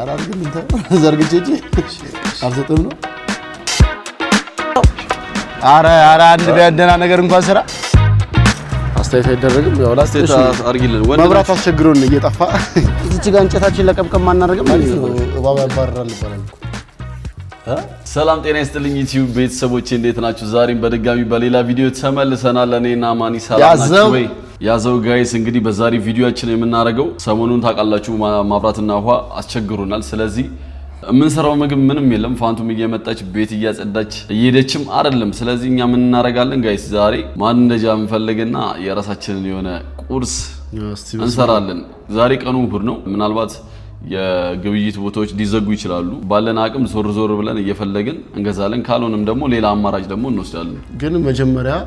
አራርግልኝ ዘርግቼ አልሰጥም ነው አረ አንድ ቢያንደና ነገር እንኳን ስራ አስተያየት አይደረግም ያው አስተያየት አርግልን መብራት አስቸግሮን እየጠፋ እዚህ ጋር እንጨታችን ለቀምቀም ማናረግም ማለት ነው እባባ ያባረራል ይባላል ሰላም ጤና ይስጥልኝ ዩቲዩብ ቤተሰቦቼ እንዴት ናችሁ ዛሬም በድጋሚ በሌላ ቪዲዮ ተመልሰናል እኔና ማኒ ሰላም ናችሁ ወይ ያዘው ጋይስ እንግዲህ በዛሬ ቪዲዮአችን የምናረጋው ሰሞኑን ታውቃላችሁ ማብራትና ውሃ አስቸግሮናል ስለዚህ የምንሰራው ምግብ ምንም የለም ፋንቱም እየመጣች ቤት እያጸዳች እየሄደችም አይደለም ስለዚህ እኛ ምን እናረጋለን ጋይስ ዛሬ ማን እንደጃ እንፈልግና የራሳችንን የሆነ ቁርስ እንሰራለን ዛሬ ቀኑ እሁድ ነው ምናልባት የግብይት ቦታዎች ሊዘጉ ይችላሉ ባለን አቅም ዞር ብለን እየፈለግን እንገዛለን ካልሆነም ደግሞ ሌላ አማራጭ ደግሞ እንወስዳለን ግን መጀመሪያ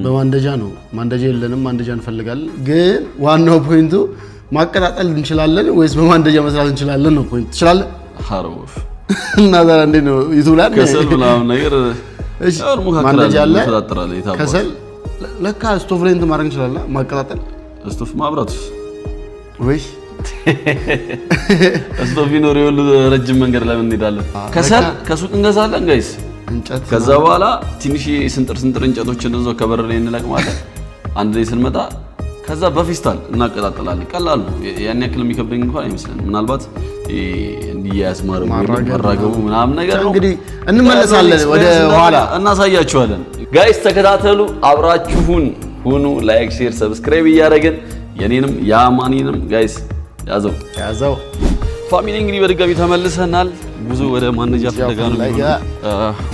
በማንደጃ ነው ማንደጃ የለንም ማንደጃ እንፈልጋለን ግን ዋናው ፖይንቱ ማቀጣጠል እንችላለን ወይስ በማንደጃ መስራት እንችላለን ነው ፖይንት ትችላለህ ሃሮፍ እና ዛሬ እንዴ ነው ይቱላል ከሰል ምናምን ነገር እሺ ማንደጃ አለ ከሰል ለካ ስቶቭ ላይ ማድረግ እንችላለን ማቀጣጠል ስቶቭ ማብራት ወይ ስቶቭ ቢኖር ይወሉ ረጅም መንገድ ላይ እንሄዳለን ከሰል ከሱቅ እንገዛለን ጋይስ እንጨት ከዛ በኋላ ትንሽ ስንጥር እንጨቶችን እዛው ከበር ላይ እንለቅማለን አንድ ላይ ስንመጣ ከዛ በፊስታል እናቀጣጥላለን ቀላል ነው ያን ያክል የሚከብደኝ እንኳን አይመስልም ምናልባት እንዲያስ ማራገቡ ምናምን ነገር ነው እንግዲህ እንመለሳለን ወደ ኋላ እናሳያችኋለን ጋይስ ተከታተሉ አብራችሁን ሁኑ ላይክ ሼር ሰብስክራይብ እያደረግን የኔንም ያማኒንም ጋይስ ያዘው ፋሚሊ እንግዲህ በድጋሚ ተመልሰናል ብዙ ወደ ማንደጃ ፍለጋ ነው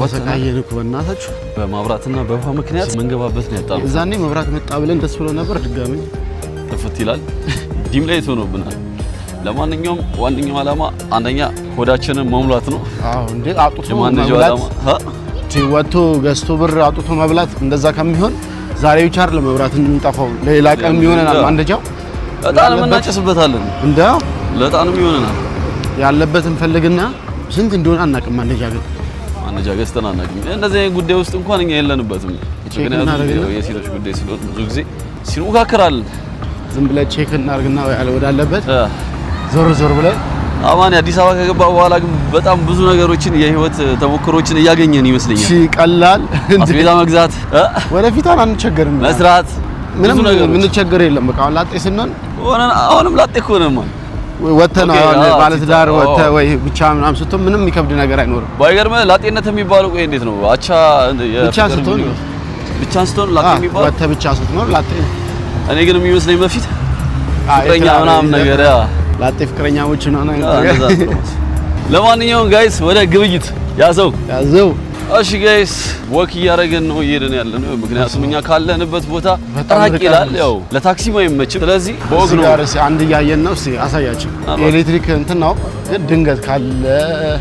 ወሰቃየን እኮ በእናታችሁ በማብራትና በውሃ ምክንያት መንገባበት ነው ያጣው እዛኔ መብራት መጣ ብለን ደስ ብሎ ነበር ድጋሚ ተፈት ይላል ዲም ላይ ሆኖብናል ለማንኛውም ዋንኛው ዓላማ አንደኛ ሆዳችንን መሙላት ነው አዎ እንዴ አጥቶ መብላት ወጥቶ ገዝቶ ብር አጥቶ መብላት እንደዛ ከሚሆን ዛሬ ብቻ አይደለም መብራት እንጠፋው ለሌላ ቀን ይሆነናል ማንደጃው በጣም እናጨስበታለን እንዴ ለጣንም ይሆነናል ያለበትን ፈልግና ስንት እንደሆነ አናቅም ማንደጃ ገዝተን አናቅም እንደዚህ አይነት ጉዳይ ውስጥ እንኳን እኛ የለንበትም ምክንያቱም የሴቶች ጉዳይ ስለሆነ ብዙ ጊዜ ሲንውካከራል ዝም ብለ ቼክ እናርግና ወዳለበት ዞር ብለ አማን አዲስ አበባ ከገባ በኋላ ግን በጣም ብዙ ነገሮችን የህይወት ተሞክሮችን እያገኘን ይመስለኛል እሺ ቀላል አስቤዛ መግዛት ወደፊታን አንቸገርም መስራት ምንም ምን ቸገር የለም በቃ ላጤ ስንሆን አሁንም ላጤ ሆነማ ወተና ማለት ዳር ወተ ወይ ብቻ ምናምን ስትሆን ምንም የሚከብድ ነገር አይኖርም ባይገርም ላጤነት የሚባለው ቆይ እንዴት ነው አቻ ብቻ ስትሆን ላጤ የሚባለው ወተ ብቻ ስትሆን ላጤ እኔ ግን የሚመስለኝ በፊት ፍቅረኛ ምናምን ነገር ላጤ ፍቅረኛዎች ምናምን ለማንኛውም ጋይስ ወደ ግብይት ያዘው እሺ ጋይስ ወክ እያደረግን ነው እየሄድን ያለነው ምክንያቱም እኛ ካለንበት ቦታ ራቅ ይላል ያው ለታክሲ ማይመችም ስለዚህ በወግ ነው አንድ ያየን ነው እስቲ አሳያችሁ ኤሌክትሪክ እንትን ነው ግን ድንገት ካለ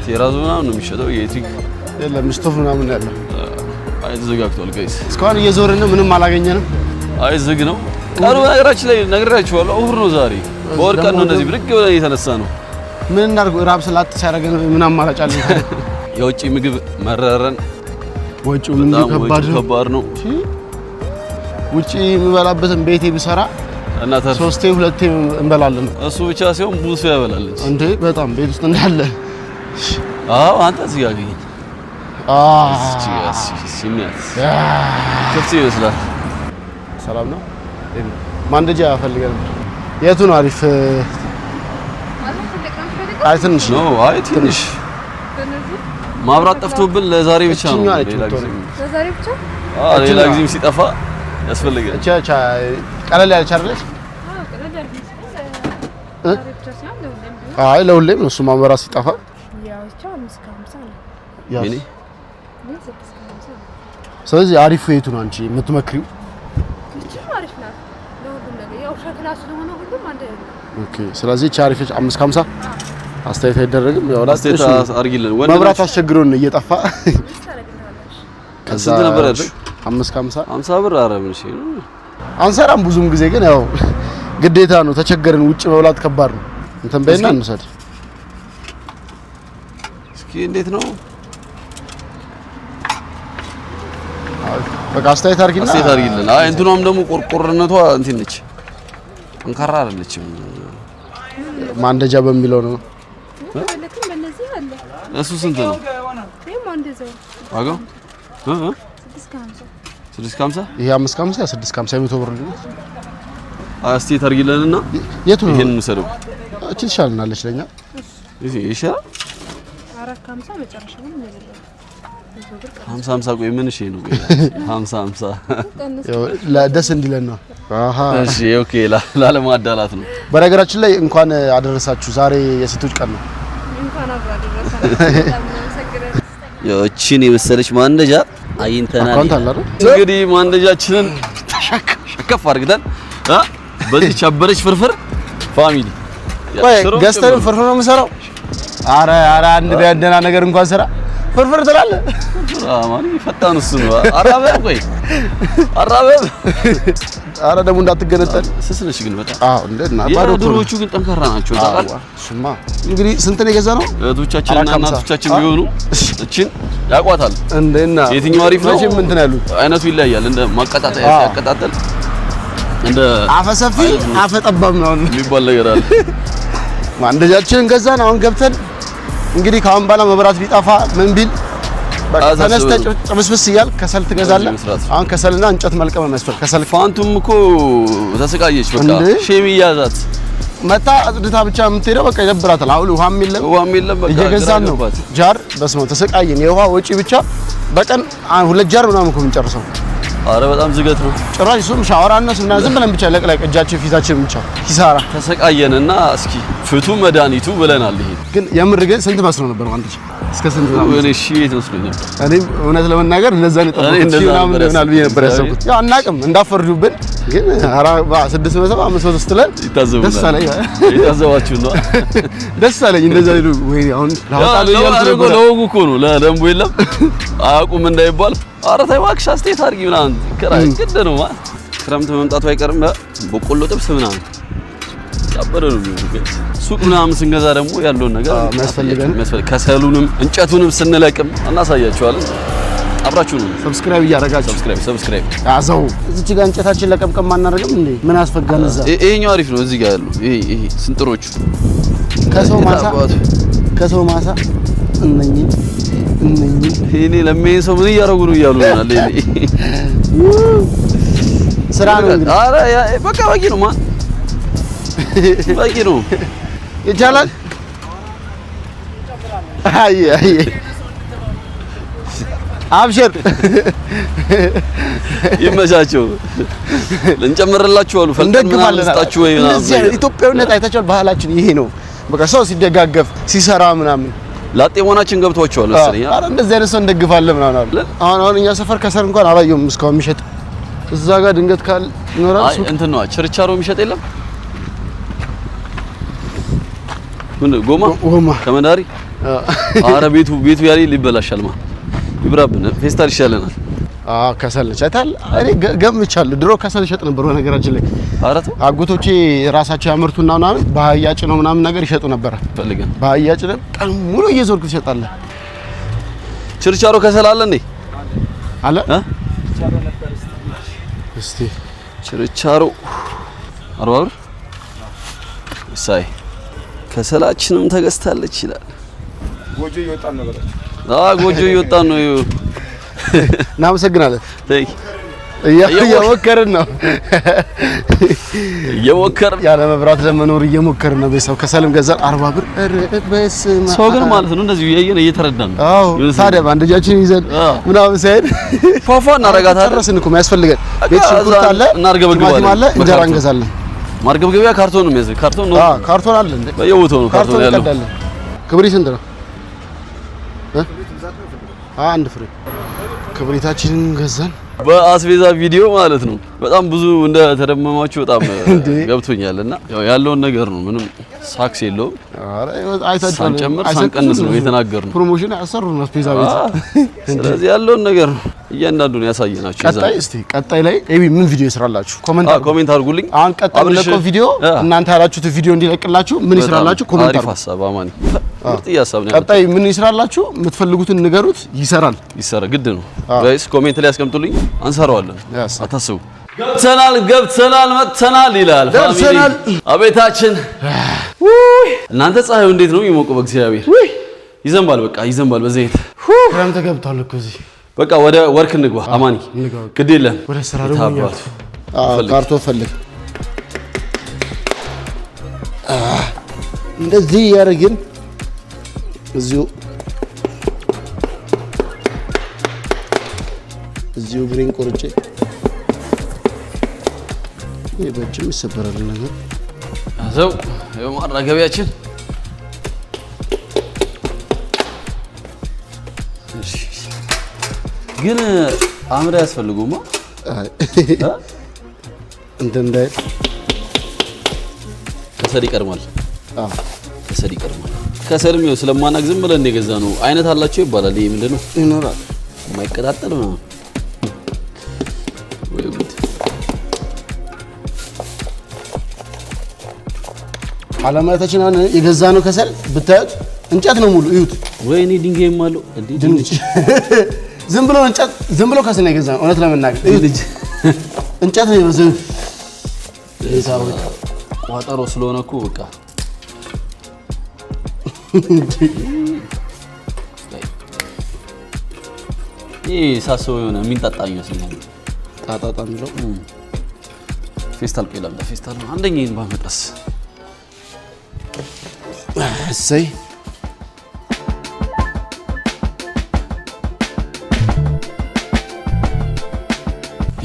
ቴራዞ ምናምን ነው የሚሸጠው ኤሌክትሪክ የለም ስቶቭ ምናምን ያለው አይ ተዘጋግቷል ጋይስ እስካሁን እየዞርን ነው ምንም አላገኘንም አይ ዝግ ነው ቀኑ ነገራችን ላይ ነግራችኋለሁ እሁድ ነው ዛሬ በወር ቀን ነው እንደዚህ ብድግ ብለን የተነሳ ነው ምን እናድርግ ራብ ስላት ሲያደርገን ምን አማራጭ አለ የውጪ ምግብ መረረን ወጪው ምን ከባድ ነው ውጪ የምበላበትን ቤቴ ብሰራ እና ሶስቴ ሁለቴ እንበላለን እሱ ብቻ ሲሆን ብዙ ሰው ያበላለች እንዴ በጣም ቤት ውስጥ እንዳለ አዎ አንተ እዚህ ያገኝ ሲሚያት ከፍሲ ይመስላል ሰላም ነው ማንደጃ ፈልገን የቱ ነው አሪፍ አይ ትንሽ ማብራት ጠፍቶብን ለዛሬ ብቻ ነው ሌላ ጊዜም ሲጠፋ ያስፈልጋል ቀለል ያለች አይደለች አይ ለሁሌም ነው እሱ ማብራት ሲጠፋ ስለዚህ አሪፍ የቱ ነው አንቺ የምትመክሪው ኦኬ ስለዚህ አሪፍ 550 አስተያየት አይደረግም ያው አስተያየት አርግልን መብራት አስቸግሮን እየጠፋ ከዛ ነበር አይደል 550 ብር አረም እሺ አንሰራም ብዙም ጊዜ ግን ያው ግዴታ ነው ተቸገርን ውጭ መብላት ከባድ ነው እንትን በእና እንሰድ እስኪ እንዴት ነው በቃ አስተያየት አርግልን አይ እንትኗም ደግሞ ቆርቆርነቷ እንትን ነች እንካራ አይደለችም ማንደጃ በሚለው ነው ለከም በእነዚህ አለ እሱ ስንት ነው? ይሄም እንደዛው ዋጋው 650 ይሄ 550 650 100 ብር ነው። እስቲ ታርጊለንና የቱ ነው? ይሄን እንሰደው እቺ ትሻልናለች ለኛ። እሺ ይሻል 450 መጨረሻው ነው የሚለው 50 ቆይ ምን እሺ ነው 50 ለደስ እንዲለን ነው። አሃ እሺ ኦኬ ላለማዳላት ነው። በነገራችን ላይ እንኳን አደረሳችሁ። ዛሬ የሴቶች ቀን ነው። እንኳን አብራ አደረሳችሁ። ያቺን የመሰለች ማንደጃ አይንተናል። አካውንት አለ አይደል? እንግዲህ ማንደጃችንን ሸከፍ አድርገን በዚህ ቻበረች ፍርፍር ፋሚሊ ወይ ገዝተን ፍርፍር ነው የምሰራው። አረ አንድ ቢያደና ነገር እንኳን ስራ ፍርፍር ትላለህ። ማን ይፈታን እሱ ነው። አራበብ ቆይ አራበብ አረ ደግሞ እንዳትገነጠል ስስነሽ ግን በጣም እንደና ባዶ ድሮቹ ግን ጠንካራ ናቸው። ታውቃለህ እሱማ እንግዲህ ስንት ነው የገዛ ነው? እህቶቻችንና እናቶቻችን ቢሆኑ እቺን ያቋታል። እንደና የትኛው አሪፍ ነው? ምን እንትን ያሉት አይነቱ ይለያያል። እንደ ማቀጣጣያ ያቀጣጣል እንደ አፈሰፊ አፈጠባም ነው የሚባል ነገር አለ። ማንደጃችንን ገዛን። አሁን ገብተን እንግዲህ ካሁን በኋላ መብራት ቢጠፋ ምን ቢል ተነስተህ ጭብስብስ እያል ከሰል ትገዛለህ። አሁን ከሰልና እንጨት መልቀም መስፈር ከሰል ፋንቱም እኮ ተሰቃየች። በቃ ሼም ይያዛት መታ አጽድታ ብቻ የምትሄደው በቃ ይደብራታል። አሁን ውሃም የለም በቃ እየገዛን ነው ጃር በስመው ተሰቃየን። የውሃ ወጪ ብቻ በቀን 2 ጃር ምናምን እኮ የምንጨርሰው። አረ በጣም ዝገት ነው። ጭራሽ እሱም ሻወር አነሱና ዝም ብለን ብቻ ለቅለቅ እጃችን ፊታችን ብቻ ኪሳራ ተሰቃየንና እስኪ ፍቱ መድኃኒቱ ብለናል። ይሄ ግን የምር ግን ስንት መስሎ ነበር ማለት እስከ ስንት ነው? እኔ እሺ ተመስሎኛል። እኔም እውነት ለመናገር እነዛን የጠበቁት ምናምን ይሆናል ብዬ ነበር ያሰብኩት። ያው አናውቅም እንዳፈርዱብን ግን 600 500 ስትለን ደስ አለኝ። ይታዘባችሁ ነው ደስ አለኝ። እንደዛ ይሉ ወይ አሁን ለወጉ እኮ ነው ለደንቡ የለም አያውቁም እንዳይባል። ኧረ ተይ እባክሽ አስተያየት አድርጊ ምናምን ከራይ ግድ ነው ማለት ክረምት መምጣቱ አይቀርም። በቆሎ ጥብስ ምናምን ያበረ ነው የሚሆነው። ሱቅ ምናምን ስንገዛ ደግሞ ያለውን ነገር የሚያስፈልገን ከሰሉንም እንጨቱንም ስንለቅም እናሳያቸዋለን። አብራችሁ ነው ሰብስክራይብ እያደረጋችሁ ሰብስክራይብ ያዘው። እዚች ጋር እንጨታችን ለቀምቀም ማናረግም እንዴ? ምን አስፈጋን? እዛ ይሄኛው አሪፍ ነው። እዚህ ጋር ያለው ይሄ ስንጥሮቹ ከሰው ማሳ እነኚህ እኔ ለምን ሰው ምን እያደረጉ ነው እያሉ ነው አለ። ስራ ነው እንግዲህ። ኧረ በቃ በቂ ነው ማን በቂ ነው ይቻላል። አይ አብሽር ይመቻቸው። እንጨምርላችሁ አሉ ፈልተን ምናምን ስጣችሁ ወይ ምናምን። ኢትዮጵያዊነት አይታችኋል። ባህላችን ይሄ ነው። በቃ ሰው ሲደጋገፍ ሲሰራ ምናምን ላጤ መሆናችን ገብቷቸዋል መሰለኝ። አረ እንደዚህ አይነት ሰው እንደግፋለን ምናምን አለ። አሁን እኛ ሰፈር ከሰር እንኳን አላየሁም እስካሁን የሚሸጥ። እዛ ጋር ድንገት ካል ይኖራል ሱቅ እንትን ነው ችርቻሮ የሚሸጥ የለም። ምን ጎማ ከመዳሪ አረ ቤቱ ያለ ሊበላሻል ማለት ይብራብን ፌስታል ይሻለናል። ከሰል ቻታል እኔ ገምቻለሁ። ድሮ ከሰል ይሸጥ ነበር በነገራችን ላይ። አረቱ አጎቶቼ ራሳቸው ያመርቱና ምናምን በአህያ ጭነው ምናምን ነገር ይሸጡ ነበር። ፈልገን በአህያ ጭነው ቀን ሙሉ እየዞርኩ ትሸጣለህ። ችርቻሮ ከሰል አለ እንዴ? አለ እስቲ ችርቻሮ 40 ብር ሳይ ከሰላችንም ተገዝታለች ይላል። ጎጆ እየወጣን ነው በላችሁ። ጎጆ እየወጣን ነው። እናመሰግናለን። እየሞከርን ነው ያለ መብራት ለመኖር እየሞከርን ነው። ቤተሰብ ከሰልም ገዛን 40 ብር። በስመ ሰው ግን ማለት ነው እንደዚህ ያየን እየተረዳን ነው። አዎ ታዲያ ባንደጃችን ይዘን ምናምን ሳይድ ፏፏ እናረጋታለን። ጨረስን እኮ የሚያስፈልገን ቤት ሽንኩርት አለ፣ እናርገበግባለን አለ፣ እንጀራ እንገዛለን። ማርገብገቢያ ካርቶን ነው የሚያዘው። ካርቶን ነው ካርቶን አለ እንዴ? በየቦታው ነው ካርቶን ያለው። ክብሪት ስንት ነው? አንድ ፍሬ ክብሪታችንን ገዛን። በአስቤዛ ቪዲዮ ማለት ነው በጣም ብዙ እንደ ተደመማችሁ በጣም ገብቶኛልና ያለውን ነገር ነው። ምንም ሳክስ የለውም። አረ አይታችሁ ሳንጨምር ሳንቀንስ ነው የተናገርነው። ፕሮሞሽን ያሰሩን አስቤዛ ቤት። ስለዚህ ያለውን ነገር እያንዳንዱ ነው ያሳየናችሁ። ቀጣይ ላይ ኤቢ ምን ቪዲዮ ይስራላችሁ? ኮሜንት አድርጉልኝ። አሁን ቀጣይ ለቆ ቪዲዮ እናንተ ያላችሁት ቪዲዮ እንዲለቅላችሁ ምን ይስራላችሁ? ኮሜንት አድርጉ። አሪፍ ሀሳብ አማኒ። ምርጥ ሀሳብ ነው። ቀጣይ ምን ይስራላችሁ? የምትፈልጉትን ንገሩት። ይሰራ ግድ ነው። ጋይስ ኮሜንት ላይ አስቀምጡልኝ፣ አንሰራዋለን። አታስቡ። ገብተናል መጥተናል ይላል ፋሚሊ አቤታችን እናንተ ፀሐዩ እንዴት ነው የሚሞቀው? በእግዚአብሔር ይዘንባል። በቃ ይዘንባል። በዘይት ክረምት ገብቷል እኮ እዚህ። በቃ ወደ ወርክ እንግባ። አማኒ ግድ የለም ወደ ስራ ደግሞ ካርቶ ፈልግ። እንደዚህ ያደርግን እዚሁ ግሪን ቆርጬ በእጅም ይሰበራል ነገር አዘው የማራገቢያችን ግን አምራ ያስፈልጉማ እንደንዳይ ከሰል ይቀርማል። ከሰል ይቀርማል። ከሰልም ይኸው ስለማናግ ዝም ብለን የገዛ ነው። አይነት አላቸው ይባላል። ይሄ ምንድነው? ይኖራል የማይቀጣጠል ነው። አለማታችን አሁን የገዛ ነው ከሰል ብታዩት እንጨት ነው ሙሉ እዩት። ወይኔ ድንጋይም አለው እንዴ! ድንች ዝም ብሎ እንጨት ዝም ብሎ ከሰል ነው የገዛ ነው። እውነት ለመናገር እዩት እንጨት ነው የበዘው። ቋጠሮ ስለሆነ እኮ በቃ ይሄ ሳስበው የሆነ የሚንጣጣ ይመስለኛል። ጣጣጣ የሚለው ፌስታል ቆይላም ፌስታል ነው አንደኛዬን ባመጣስ እሰይ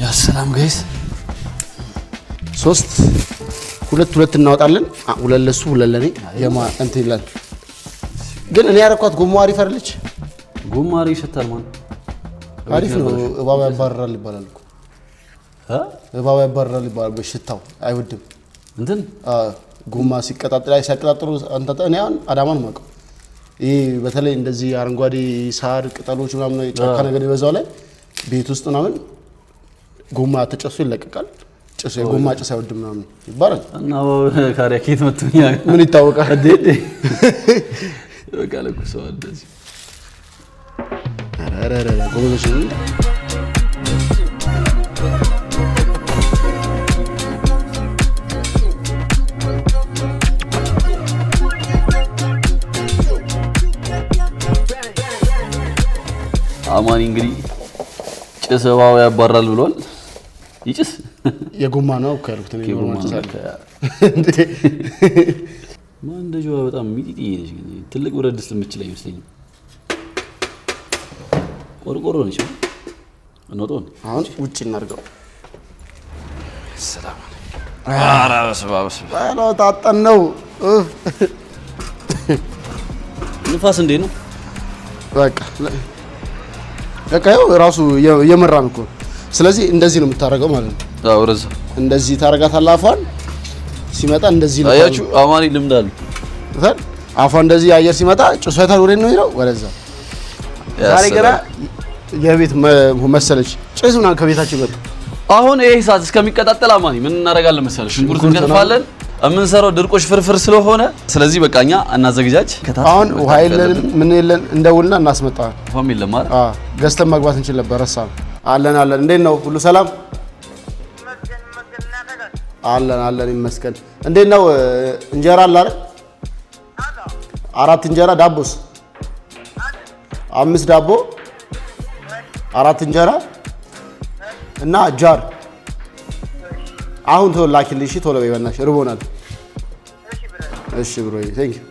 ያ ሰላም ጋይስ 3 2 እናወጣለን። 2 ለሱ 2 ለኔ እንትን ይላል። ግን እኔ ያረኳት ጎማ አሪፍ አይደለች? ጎማ አሪፍ ይሸታል ማለት አሪፍ ነው። እባብ ያባርራል ይባላል እኮ እባብ ያባርራል ይባላል። በሽታው አይወድም እንትን ጎማ ሲያቀጣጥሉ አንተ እኔ አሁን አዳማን ማቀው ይሄ በተለይ እንደዚህ አረንጓዴ ሳር ቅጠሎች ምናምን ጫካ ነገር ይበዛው ላይ ቤት ውስጥ ምናምን ጎማ ተጨሱ ይለቀቃል። ጭስ የጎማ ጭስ አይወድም ምናምን ይባላል። እና ካሪያ ኬት መጥቶኛ ምን ይታወቃል? አዴ በቃ ለኩሰው እንደዚህ አረረረ ጎበዞች አማኒ እንግዲህ ጭስ እባብ ያባራል ብሏል። ይጭስ የጎማ ነው ከሩት ነው የጎማ ጭስ እንዴ ማን ደጆ በጣም ሚጢጢ ነች። ትልቅ ብረት ድስት የምትችል አይመስለኝም። ቆርቆሮ ነች። እንወጣው አሁን ውጪ እናርገው። ሰላም አራስ ባብስ ባሎ ታጠን ነው። ንፋስ እንዴ ነው? በቃ ያው ራሱ የመራን እኮ። ስለዚህ እንደዚህ ነው የምታረገው ማለት ነው። አዎ ረዛ እንደዚህ ታረጋታለህ። አፏን ሲመጣ እንደዚህ ነው። አያችሁ አማኒ ልምድ አለ። አፏን እንደዚህ አየር ሲመጣ ጭሷታል ወደ ነው ይለው ወደዛ። ዛሬ ገና የቤት መሰለች ጭስ ምናምን ከቤታችን መጣ። አሁን ይሄ ሰዓት እስከሚቀጣጠል አማኒ ምን እናደርጋለን መሰለሽ? ሽንኩርት እንከትፋለን። የምንሰራው ድርቆሽ ፍርፍር ስለሆነ ስለዚህ በቃኛ እናዘግጃጅ። አሁን ውሃ የለንም ምን የለን እንደውልና እናስመጣለን። ውሃም የለም ማለት ገዝተን መግባት እንችል ነበር። ረሳን። አለን እንዴት ነው ሁሉ ሰላም? አለን ይመስገን። እንዴት ነው እንጀራ አለ አይደል? 4 እንጀራ ዳቦስ 5 ዳቦ 4 እንጀራ እና ጃር አሁን ተወላኪልኝ። እሺ ቶሎ በይ በእናትሽ ርቦናል። እሺ ብሮዬ ቴንክ ዩ።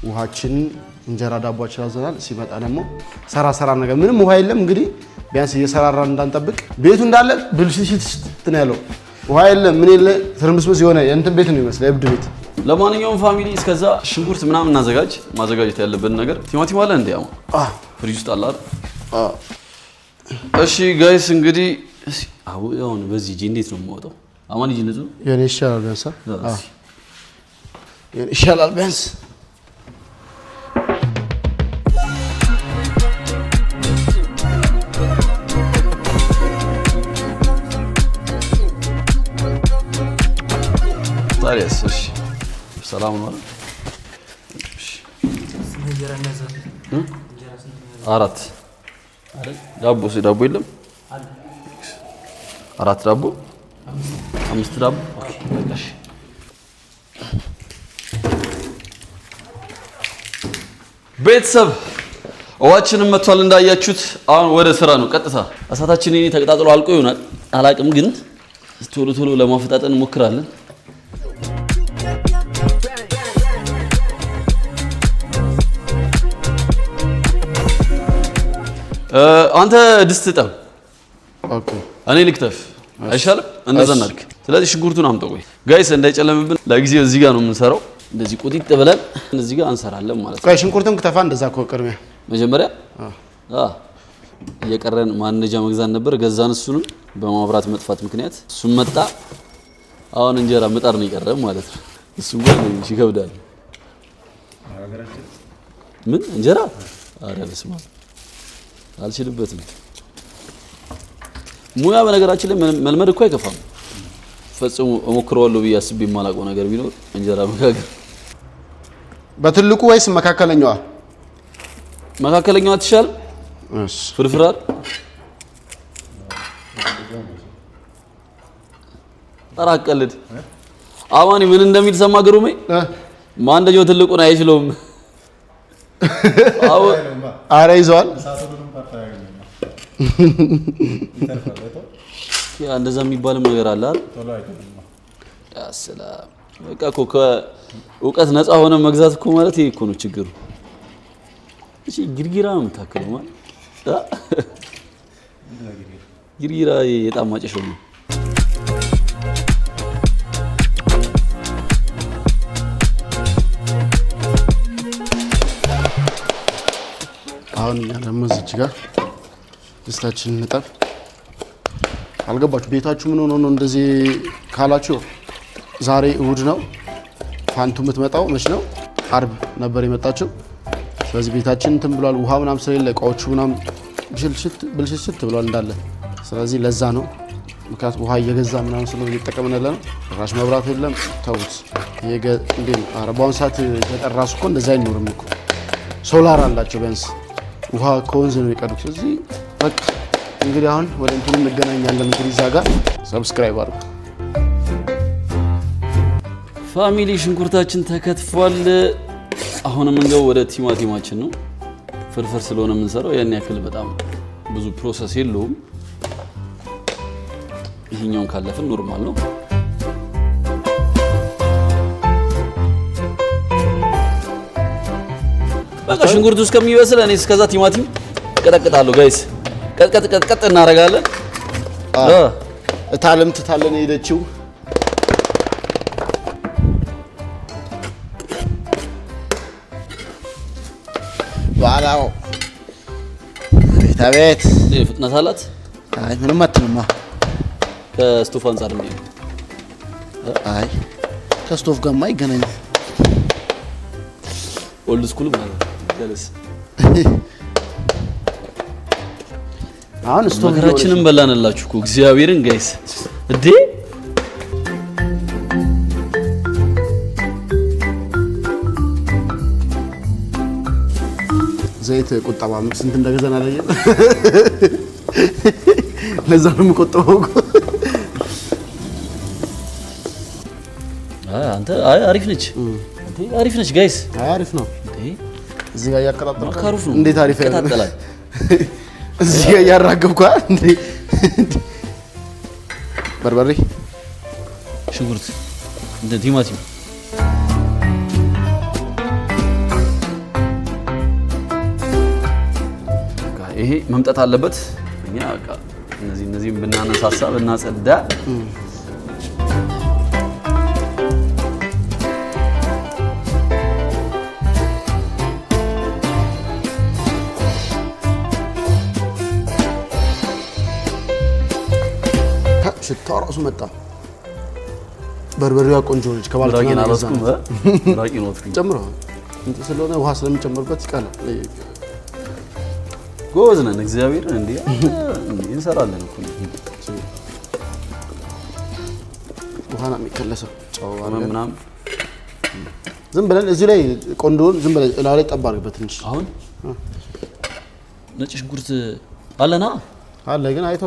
ውሃችን እንጀራ ዳቦአችን አዘናል። ሲመጣ ደግሞ ሰራ ነገር ምንም ውሃ የለም። እንግዲህ ቢያንስ እየሰራራን እንዳንጠብቅ ቤቱ እንዳለ ብልሽት ነው ያለው። ውሃ የለም ምን የለ ትርምስምስ የሆነ የእንትን ቤት ነው ይመስላል የእብድ ቤት። ለማንኛውም ፋሚሊ እስከዛ ሽንኩርት ምናምን ማዘጋጀት ያለብን ነገር ቲማቲም አለ እንዴ? ፍሪጅ ውስጥ አለ አይደል? እሺ ጋይስ እንግዲህ አሁን በዚህ ጂ እንዴት ነው የምወጣው? አማን ጂ ንጹህ የኔ ይሻላል ቢያንስ የኔ ይሻላል ቢያንስ ታዲያስ። እሺ ሰላም ነው አይደል? እሺ 4 አይደል? ዳቦ የለም? 4 ዳቦ 5 ዳቦ። ኦኬ በቃ እሺ ቤተሰብ ውሃችንን መጥቷል እንዳያችሁት። አሁን ወደ ስራ ነው ቀጥታ። እሳታችን እኔ ተቀጣጥሎ አልቆ ይሆናል አላቅም፣ ግን ቶሎ ቶሎ ለማፈጣጠን እንሞክራለን። አንተ ድስት ጠብ፣ ኦኬ እኔ ልክተፍ አይሻልም? እንደዛ እናድርግ። ስለዚህ ሽንኩርቱን አምጣው። ቆይ ጋይስ እንዳይጨለምብን ለጊዜው እዚህ ጋር ነው የምንሰራው። እንደዚህ ቁጢጥ ብለን እዚህ ጋር እንሰራለን ማለት ነው። ቆይ ሽንኩርቱን ከተፋ እንደዛ ከቅርሚያ መጀመሪያ እየቀረን ማንነጃ መግዛት ነበር፣ ገዛን። እሱንም በማብራት መጥፋት ምክንያት እሱም መጣ። አሁን እንጀራ ምጣድ ነው የቀረ ማለት ነው። እሱም ጋር ይከብዳል። ምን እንጀራ አረ በስመ አብ አልችልበትም። ሙያ በነገራችን ላይ መልመድ እኮ አይከፋም። ፈጽሞ እሞክረዋለሁ ብዬ አስቤ የማላውቀው ነገር ቢኖር እንጀራ መጋገር። በትልቁ ወይስ መካከለኛዋ? መካከለኛዋ ትሻል። እሺ ፍርፍራል አራቀልድ አማኒ ምን እንደሚል ሰማ ግሩሜ። ማንደኛው ትልቁን አይችለውም። አረ ይዘዋል። እንደዛ የሚባልም ነገር አለ አይደል? ያሰላም በቃ እኮ ከእውቀት ነፃ ሆነ መግዛት እኮ ማለት ይሄ እኮ ነው ችግሩ። እሺ ግርጊራ ነው የምታክለው ማለት ግርጊራ የጣም ማጨሸው ነው። አሁን እኛ ደግሞ እዚች ጋር ድስታችንን እንጠብ። አልገባችሁ ቤታችሁ ምን ሆኖ ነው እንደዚህ ካላችሁ፣ ዛሬ እሁድ ነው። ፋንቱ የምትመጣው መች ነው? አርብ ነበር የመጣችው። ስለዚህ ቤታችን እንትን ብሏል። ውሃ ምናምን ስለሌለ እቃዎቹ ምናምን ብልሽት ብሏል እንዳለ። ስለዚህ ለዛ ነው። ምክንያቱም ውሃ እየገዛ ምናምን ስለሆነ እየተጠቀምን ያለ ነው። ራሽ መብራት የለም። ተውት። እንዴ በአሁኑ ሰዓት ገጠር ራሱ እኮ እንደዛ አይኖርም እኮ። ሶላር አላቸው ቢያንስ። ውሃ ከወንዝ ነው የቀዱት። ስለዚህ በቃ እንግዲህ አሁን ወደ እንትኑ እንገናኛለን። እንግዲህ እዛ ጋር ሰብስክራይብ አድርጉ ፋሚሊ። ሽንኩርታችን ተከትፏል። አሁን የምንገባው ወደ ቲማቲማችን ነው። ፍርፍር ስለሆነ የምንሰራው ያን ያክል በጣም ብዙ ፕሮሰስ የለውም። ይሄኛውን ካለፍን ኖርማል ነው። በቃ ሽንኩርቱ እስከሚበስል እኔ እስከዛ ቲማቲም ቀጠቅጣለሁ። ጋይስ ቀጥቀጥ እናደርጋለን። እታለም ትታለን ሄደችው። ዋላው ቤት ፍጥነት አላት። አይ ምንም አትልማ። ከስቶፍ አንፃር ነው። አይ ከስቶፍ ጋርማ አይገናኝም። ኦልድ ስኩል ማለት ገለስ አሁን ስቶፍ መከራችንን በላንላችሁ እኮ እግዚአብሔርን ጋይስ እንዴ። ዘይት ቁጠባ ስንት እንደገዛን አላየን። ለዛ ነው የምቆጥበው እኮ። አንተ አሪፍ ነች አሪፍ ነች ጋይስ። አሪፍ ነው። እዚህ ጋር ያቀጣጥላል። ማካሩፍ ነው። እንዴት አሪፍ ያቀጣጥላል። እዚህ ጋር ያራገብኳ እንዴ። በርበሬ፣ ሽንኩርት፣ እንደ ቲማቲም ይሄ መምጣት አለበት። እኛ በቃ እነዚህም ብናነሳሳ ብናጸዳ ሽታው ራሱ መጣ። በርበሬዋ ቆንጆ ነች። ከባልትና አላስኩም ራቂ ነው ጨምሮ ስለሆነ ውሃ ስለሚጨምርበት ይቃላል። ጎበዝ ነን እግዚአብሔር እንዴ እንሰራለን እኮ ውሃ ነው የሚከለሰው። ጨዋታ ምናምን ዝም ብለን እዚህ ላይ ቆንጆን ዝም ብለን እላው ላይ ጠብ አድርግበት እንጂ። አሁን ነጭ ሽንኩርት አለና አለ ግን አይቶ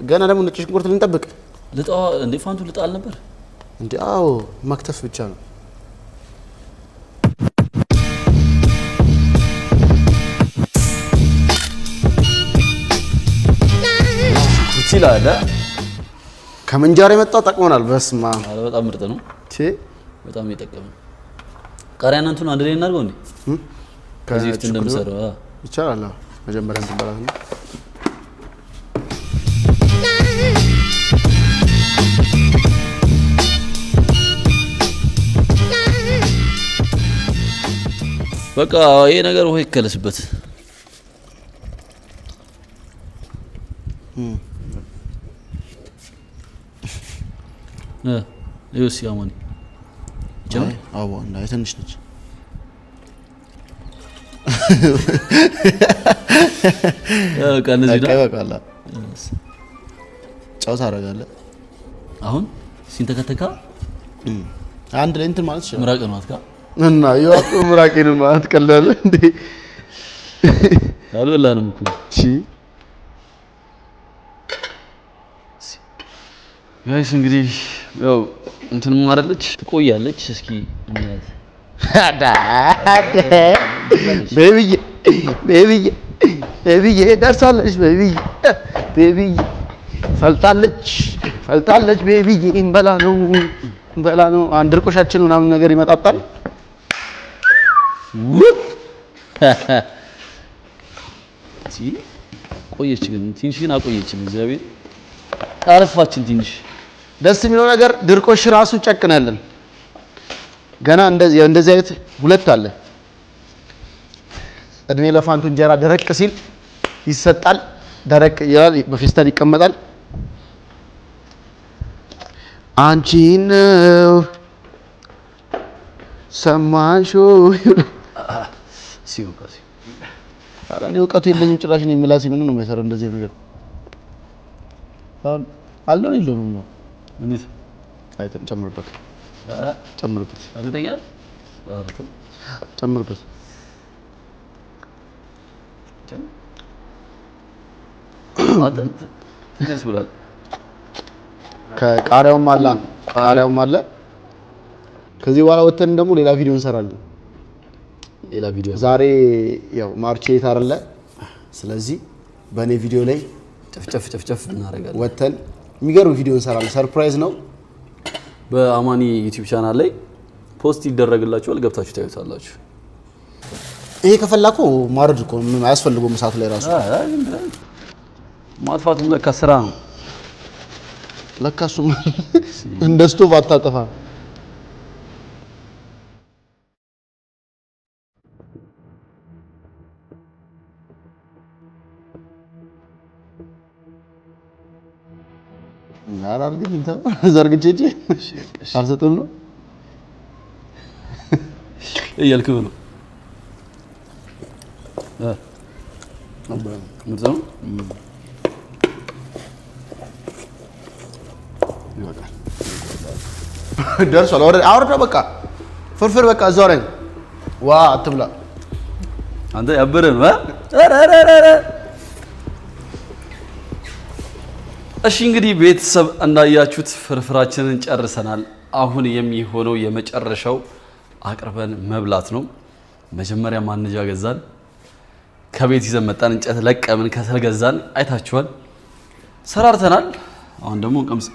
ገና ደግሞ ነጭ ሽንኩርት ልንጠብቅ ልጣው እንዴ ፋንቱ ልጣል ነበር እንዴ? አዎ መክተፍ ብቻ ነው። ይላል ከምንጃር የመጣው ጠቅሞናል። በስማ አረ በጣም ምርጥ ነው። እሺ በጣም ይጠቀም። ቃሪያና እንትን አንድ ላይ እናድርገው እንዴ? ከዚህ ውስጥ እንደምሰራው ይቻላል። መጀመሪያ እንትን በላት ነው። በቃ ይሄ ነገር ውሃ ይከለስበት። ይኸውስ ያማኒ ጀምር። አዎ እንዳይ ትንሽ ነች። በቃ እንደዚህ ነው። በቃ ጫው ታደርጋለህ። አሁን ሲንተከተካ አንድ ላይ እንትን ማለት ይችላል። ምራቅ ነው አትካ እና ይዋጡ ምራቄን ማለት ቀላል እንዴ? አልበላንም እኮ እሺ ጋይስ እንግዲህ ያው እንትን ማረለች ትቆያለች። እስኪ እንያዝ ቤቢዬ ደርሳለች። ቤቢዬ ፈልጣለች። ቤቢዬ እንበላ ነው። አንድ ድርቆሻችን ምናምን ነገር ይመጣጣል። ቆየች ግን ትንሽን አቆየችን። እግዚአብሔር አረፋችን ትንሽ። ደስ የሚለው ነገር ድርቆሽ ራሱ ጨቅናለን። ገና እንደዚህ አይነት ሁለት አለ። እድሜ ለፋንቱ እንጀራ ደረቅ ሲል ይሰጣል። ደረቅ ይላል፣ በፌስታል ይቀመጣል። አንቺ ነው ሰማሽው ሲውቃሲ አራኔ እውቀቱ የለኝም ጭራሽ። ነው ምላስ ምን ነው የሚሰራው እንደዚህ ነገር አልሆነ የለውም ነው እንዴት አይተን ጨምርበት አልተኛል ጨምርበት አጥንት ደስ ብሏል። ከቃሪያውም አለ። ከዚህ በኋላ ወተን ደግሞ ሌላ ቪዲዮ እንሰራለን። ዛሬ ያው ማርች ኤይት አይደለ? ስለዚህ በእኔ ቪዲዮ ላይ ጨፍጨፍ እናደርጋለን። ወተን የሚገርም ቪዲዮ እንሰራለን። ሰርፕራይዝ ነው። በአማኒ ዩቲዩብ ቻናል ላይ ፖስት ይደረግላችኋል። ገብታችሁ ታዩታላችሁ። ይሄ ከፈላኩ ማረድ እኮ ምን አያስፈልገውም። ሰዓት ላይ ራሱ ማጥፋቱም ለካ ስራ ነው። ለካ እሱም እንደ ስቶቭ አታጠፋ። አራርግ እንታ ዘርግቼ አልሰጥም ነው እያልክ ነው። ምርጥ ደርሷል። አውርዳ በቃ ፍርፍር በቃ እዛው ላይ ዋ አትብላ አንተ ያበረ ነው። እሺ እንግዲህ ቤተሰብ እንዳያችሁት ፍርፍራችንን ጨርሰናል። አሁን የሚሆነው የመጨረሻው አቅርበን መብላት ነው። መጀመሪያ ማንጃ ገዛን፣ ከቤት ይዘን መጣን፣ እንጨት ለቀምን፣ ከሰል ገዛን። አይታችኋል፣ ሰራርተናል። አሁን ደግሞ ቀምስ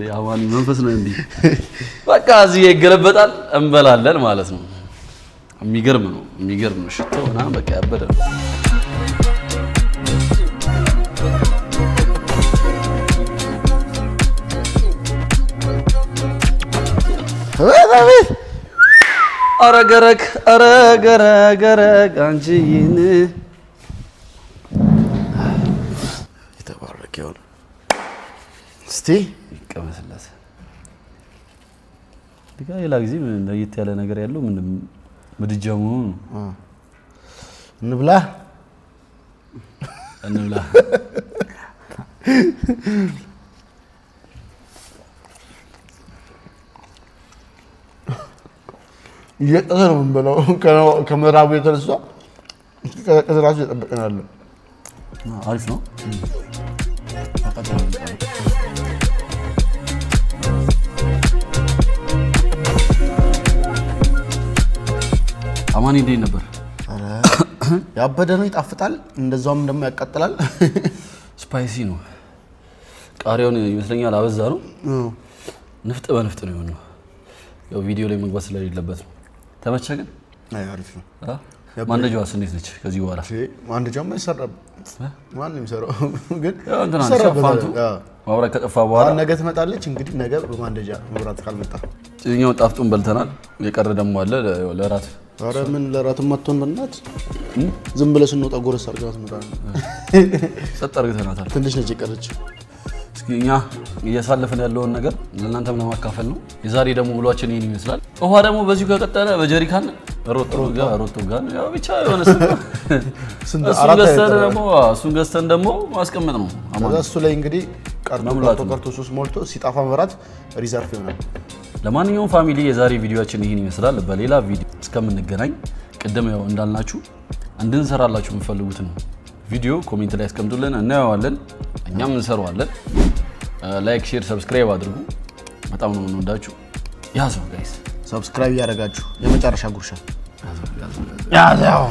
ያማኒ መንፈስ ነው እንዴ? በቃ እዚህ ይገለበጣል፣ እንበላለን ማለት ነው። የሚገርም ነው ሽቶና በቃ ያበደ ነው። አረገረግ አንቺን የተባረከ ይሁን። እስቲ ይቀመስለት። ሌላ ጊዜ ለየት ያለ ነገር ያለው ምንም ምድጃው ነው። እንብላ እየጠሰ ነው የምንበላው። ከምዕራቡ የተነሳ ከቀዘቀዘ ራሱ እየጠበቅን አለ። አሪፍ ነው። አማኒ እንዴት ነበር? ያበደ ነው፣ ይጣፍጣል። እንደዛውም ደግሞ ያቃጥላል። ስፓይሲ ነው። ቃሪያውን ይመስለኛል አበዛ ነው። ንፍጥ በንፍጥ ነው የሆነው። ያው ቪዲዮ ላይ መግባት ስለሌለበት ነው። ተመቸ ግን? አይ አሪፍ ነው። ማንደጃዋስ እንዴት ነች? ከዚህ በኋላ ማንደጃማ ይሰራል። ማንም ይሰራው ግን ይሰራል። ማብራት ከጠፋ በኋላ ነገ ትመጣለች። እንግዲህ ነገ በማንደጃ መብራት ካልመጣ እኛው ጣፍጡን በልተናል። የቀረ ደግሞ አለ ለራት። ኧረ ምን ለራትም መጥቶን በእናትህ ዝም ብለህ ስንወጣ ጎረስ አድርገናት መጣን። ጸጥ አድርገናታል። ትንሽ ነች የቀረች። እስኪ እኛ እያሳለፈን ያለውን ነገር ለእናንተም ለማካፈል ነው። የዛሬ ደግሞ ውሏችን ይሄን ይመስላል። ውሃ ደግሞ በዚሁ ከቀጠለ በጀሪካን ሮቶ ጋር ያው ብቻ የሆነ እሱን ገዝተን ደግሞ ማስቀመጥ ነው። እሱ ላይ እንግዲህ ቀርቶ ሶስት ሞልቶ ሲጣፋ መብራት ሪዘርቭ ይሆናል። ለማንኛውም ፋሚሊ የዛሬ ቪዲዮአችን ይሄን ይመስላል። በሌላ ቪዲዮ እስከምንገናኝ ቅድም ያው እንዳልናችሁ እንድንሰራላችሁ የምትፈልጉትን ቪዲዮ ኮሜንት ላይ አስቀምጡልን፣ እናየዋለን፣ እኛም እንሰራዋለን። ላይክ፣ ሼር፣ ሰብስክራይብ አድርጉ። በጣም ነው የምንወዳችሁ። ያዘው ጋይስ፣ ሰብስክራይብ ያደረጋችሁ የመጨረሻ ጉርሻ ያዘው